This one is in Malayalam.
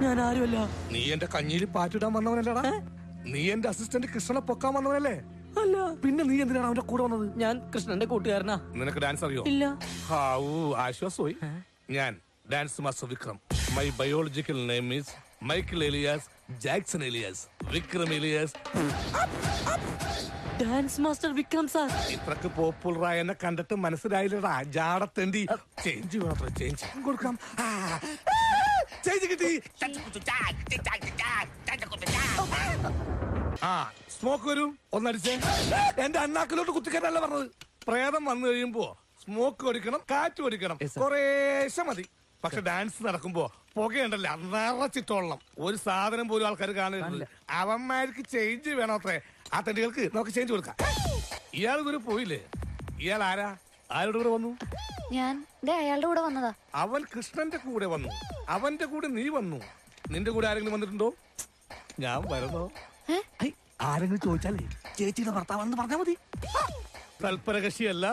ഞാൻ ആരുമല്ല. നീ എന്റെ കഞ്ഞിയിൽ പാറ്റിടാൻ വന്നവനല്ലടാ. നീ എന്റെ അസിസ്റ്റന്റ് കൃഷ്ണനെ പൊക്കാൻ വന്നവനല്ലേ? അല്ല. പിന്നെ നീ എന്തിനാണ് അവന്റെ കൂടെ വന്നത്? ഞാൻ കൃഷ്ണന്റെ കൂട്ടുകാരനാ. നിനക്ക് ഡാൻസ് അറിയോ? ഇല്ല. ആശ്വാസമായി. ഞാൻ dance master Vikram. My biological name is Michael alias Jackson alias Vikram alias. Dance master Vikram sir. ഇത്രക്ക് പോപ്പുലറായ എന്നെ കണ്ടിട്ട് മനസ്സിലായില്ലടാ ജാടത്തേണ്ടി. ചേഞ്ച് വേണം, ചേഞ്ച് കൊടുക്കാം. ചേഞ്ച് കിട്ടി. സ്മോക്ക് വരൂ, ഒന്നടിച്ചേ. എന്റെ അണ്ണാക്കിലോട്ട് കുത്തിക്കാനല്ല പറഞ്ഞത്. പ്രേതം വന്നു കഴിയുമ്പോ സ്മോക്ക് ഒടിക്കണം, കാറ്റ് ഒടിക്കണം, കുറേശ്ശെ മതി. പക്ഷെ ഡാൻസ് നടക്കുമ്പോ പുകയുണ്ടല്ലോ നിറച്ചിട്ടോളണം. ഒരു സാധനം പോലും ആൾക്കാർ കാണുന്നില്ല. അവന്മാർക്ക് ചേഞ്ച് വേണം അത്രേ. ആ തണ്ടികൾക്ക് നമുക്ക് ചേഞ്ച് കൊടുക്കാം. ഇയാൾ ദൂരെ പോയില്ലേ? ഇയാൾ ആരാ? ആരുടെ കൂടെ വന്നു? ഞാൻ അയാളുടെ കൂടെ വന്നതാ. അവൻ കൃഷ്ണന്റെ കൂടെ വന്നു. അവന്റെ കൂടെ നീ വന്നു. നിന്റെ കൂടെ ആരെങ്കിലും വന്നിട്ടുണ്ടോ? ഞാൻ വരണോ? ആരെങ്കിലും ചോദിച്ചാലേ ചേച്ചിയുടെ ഭർത്താവാണെന്ന് പറഞ്ഞാൽ മതി. തൽപരകക്ഷിയല്ല.